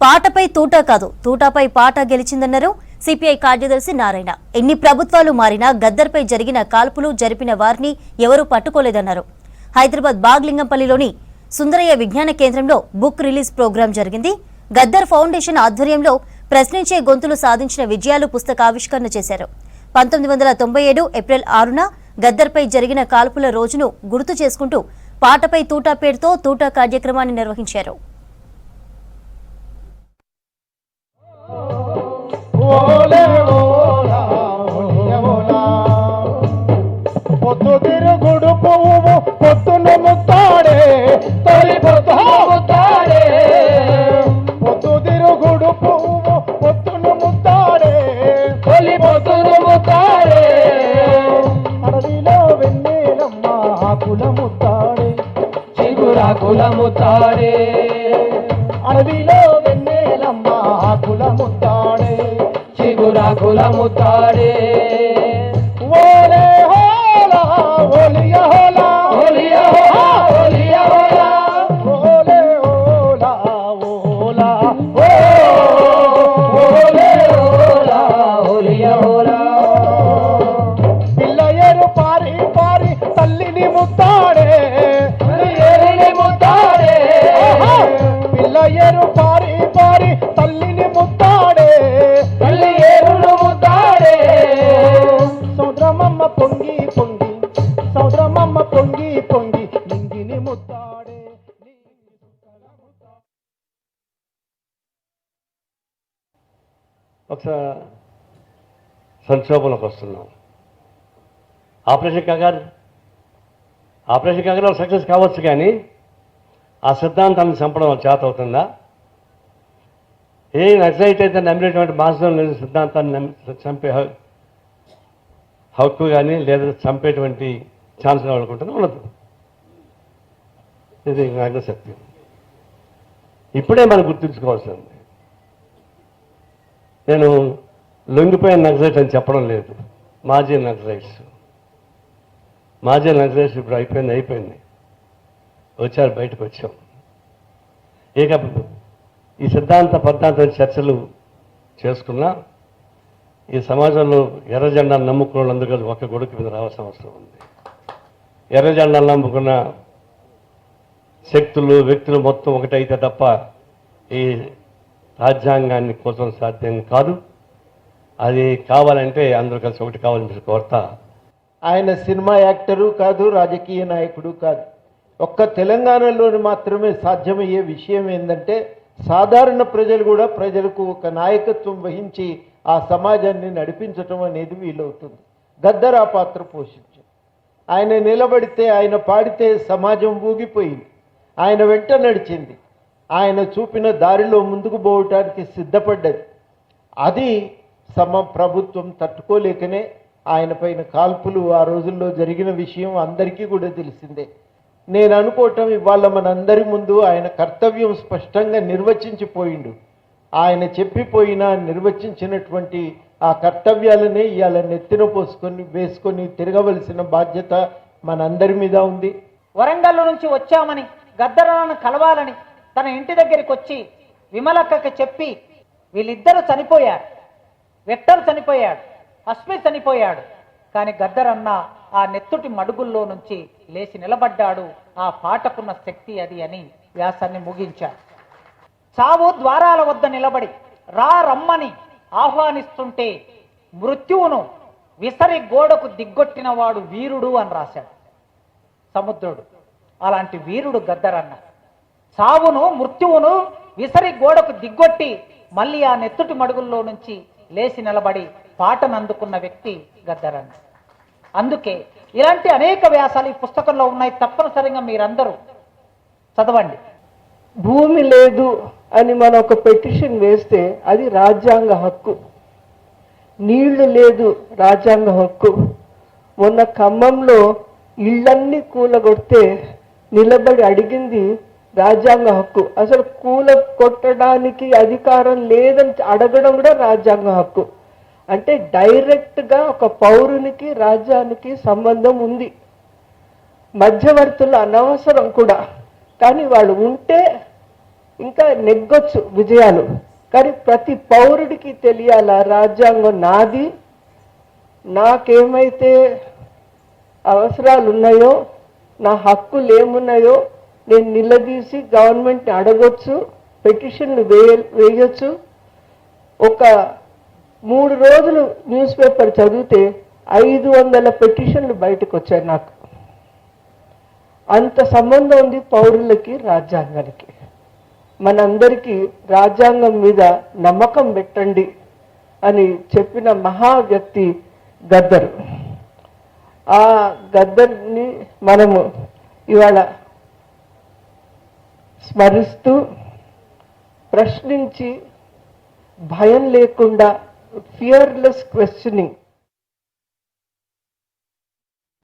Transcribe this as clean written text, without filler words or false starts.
పాటపై తూటా కాదు, తూటాపై పాట గెలిచిందన్నారు సిపిఐ కార్యదర్శి నారాయణ. ఎన్ని ప్రభుత్వాలు మారినా గద్దర్పై జరిగిన కాల్పులు జరిపిన వారిని ఎవరూ పట్టుకోలేదన్నారు. హైదరాబాద్ బాగ్లింగంపల్లిలోని సుందరయ్య విజ్ఞాన కేంద్రంలో బుక్ రిలీజ్ ప్రోగ్రాం జరిగింది. గద్దర్ ఫౌండేషన్ ఆధ్వర్యంలో ప్రశ్నించే గొంతులు సాధించిన విజయాలు పుస్తకావిష్కరణ చేశారు. 1997 ఏప్రిల్ 6న గద్దర్పై జరిగిన కాల్పుల రోజును గుర్తు చేసుకుంటూ పాటపై తూటా పేరుతో తూటా కార్యక్రమాన్ని నిర్వహించారు. పొద్దుతిరుగుడు పువ్వు పొద్దును ముత్తాడే తొలి పొద్దుతాడే పొద్దుతిరుగుడు పువ్వు పొద్దును ముత్తాడే తొలి పొద్దును ముత్తాడే అడవిలో వెన్నెలమ్మ ఆకుల ముత్తాడే చిగురాకుల ముత్తాడే అడవిలో వెన్నెలమ్మ ఆకుల ముత్తాడే చిగురాకుల ముత్తాడే ఓలే హోలా ఓలియా హోలా ఓలియా హోలా ఓలియా హోలా ఓలే హోలా ఓలా ఓలే హోలా ఓలియా హోలా పిల్లయ్యరు పారి పారి తల్లిని ముత్తాడే తల్లిని ముత్తాడే పిల్లయ్యరు పారి పారి తల్లిని ముత్తాడే తల్లి ఏరును ముత్తాడే సౌద్రమమ్మ పొంగి పొంగి సౌద్రమమ్మ పొంగి పొంగి నింగిని ముత్తాడే. ఒకసారి సంక్షోభంలోకి వస్తున్నాం. ఆపరేషన్ కంగారు సక్సెస్ కావచ్చు, కానీ ఆ సిద్ధాంతాన్ని చంపడం చేత అవుతుందా? ఏ నక్సలైట్ అయితే నమ్మినటువంటి మాసం లేని సిద్ధాంతాన్ని చంపే హక్కు కానీ లేదా చంపేటువంటి ఛాన్స్ వాళ్ళకుంటుంది ఉండదు. ఇది నాగశక్తి. ఇప్పుడే మనం గుర్తుంచుకోవాల్సింది. నేను లొంగిపోయిన నక్సలైట్ అని చెప్పడం లేదు. మాజీ నక్సలైట్స్ ఇప్పుడు అయిపోయింది. వచ్చారు, బయటకు వచ్చాం. ఇక ఈ పద్ధాంత చర్చలు చేసుకున్నా ఈ సమాజంలో ఎర్ర జెండాను నమ్ముకున్న వాళ్ళందరూ కలిసి ఒక్క గొడుగు మీద రావాల్సిన అవసరం ఉంది. ఎర్ర జెండాను నమ్ముకున్న శక్తులు వ్యక్తులు మొత్తం ఒకటైతే తప్ప ఈ రాజ్యాంగాన్ని కోసం సాధ్యం కాదు. అది కావాలంటే అందరూ కలిసి ఒకటి కావాలని కోరుతా. ఆయన సినిమా యాక్టరు కాదు, రాజకీయ నాయకుడు కాదు. ఒక్క తెలంగాణలోని మాత్రమే సాధ్యమయ్యే విషయం ఏంటంటే సాధారణ ప్రజలు కూడా ప్రజలకు ఒక నాయకత్వం వహించి ఆ సమాజాన్ని నడిపించటం అనేది వీలవుతుంది. గద్దర్ ఆ పాత్ర పోషించారు. ఆయన నిలబడితే, ఆయన పాడితే సమాజం ఊగిపోయింది. ఆయన వెంట నడిచింది. ఆయన చూపిన దారిలో ముందుకు పోవటానికి సిద్ధపడ్డది. అది ప్రభుత్వం తట్టుకోలేకనే ఆయన పైన కాల్పులు ఆ రోజుల్లో జరిగిన విషయం అందరికీ కూడా తెలిసిందే. నేను అనుకోవటం ఇవాళ మనందరి ముందు ఆయన కర్తవ్యం స్పష్టంగా నిర్వచించిపోయిండు. ఆయన చెప్పిపోయినా నిర్వచించినటువంటి ఆ కర్తవ్యాలనే ఇవాళ నెత్తిన వేసుకొని తిరగవలసిన బాధ్యత మనందరి మీద ఉంది. వరంగల్ నుంచి వచ్చామని గద్దరను కలవాలని తన ఇంటి దగ్గరికి వచ్చి విమలక్కకి చెప్పి వీళ్ళిద్దరూ చనిపోయారు. విక్టర్ చనిపోయాడు, అస్మి చనిపోయాడు. కానీ గద్దరన్న ఆ నెత్తుటి మడుగుల్లో నుంచి లేచి నిలబడ్డాడు. ఆ పాటకున్న శక్తి అది అని వ్యాసాన్ని ముగించాడు. చావు ద్వారాల వద్ద నిలబడి రమ్మని ఆహ్వానిస్తుంటే మృత్యువును విసరి గోడకు దిగ్గొట్టిన వాడు వీరుడు అని రాశాడు సముద్రుడు. అలాంటి వీరుడు గద్దరన్న. చావును మృత్యువును విసరి గోడకు దిగ్గొట్టి మళ్ళీ ఆ నెత్తుటి మడుగుల్లో నుంచి లేచి నిలబడి పాటను అందుకున్న వ్యక్తి గద్దరన్న. అందుకే ఇలాంటి అనేక వ్యాసాలు ఈ పుస్తకంలో ఉన్నాయి. తప్పనిసరిగా మీరందరూ చదవండి. భూమి లేదు అని మనం ఒక పిటిషన్ వేస్తే అది రాజ్యాంగ హక్కు. నీళ్లు లేదు, రాజ్యాంగ హక్కు. మొన్న ఖమ్మంలో ఇళ్ళన్నీ కూలగొడితే నిలబడి అడిగింది రాజ్యాంగ హక్కు. అసలు కూల కొట్టడానికి అధికారం లేదని అడగడం కూడా రాజ్యాంగ హక్కు. అంటే డైరెక్ట్గా ఒక పౌరునికి రాజ్యానికి సంబంధం ఉంది. మధ్యవర్తులు అనవసరం కూడా, కానీ వాళ్ళు ఉంటే ఇంకా నెగ్గొచ్చు విజయాలు, కానీ ప్రతి పౌరుడికి తెలియాలా రాజ్యాంగం నాది, నాకేమైతే అవసరాలు ఉన్నాయో, నా హక్కులు ఏమున్నాయో నేను నిలదీసి గవర్నమెంట్ని అడగొచ్చు, పెటిషన్లు వేయొచ్చు. ఒక 3 రోజులు న్యూస్ పేపర్ చదివితే 500 పెటిషన్లు బయటకు వచ్చాయి నాకు. అంత సంబంధం ఉంది పౌరులకి రాజ్యాంగానికి. మనందరికీ రాజ్యాంగం మీద నమ్మకం పెట్టండి అని చెప్పిన మహా వ్యక్తి గద్దర్. ఆ గద్దర్ని మనము ఇవాళ స్మరిస్తూ ప్రశ్నించి భయం లేకుండా ఫియర్లెస్ క్వశ్చనింగ్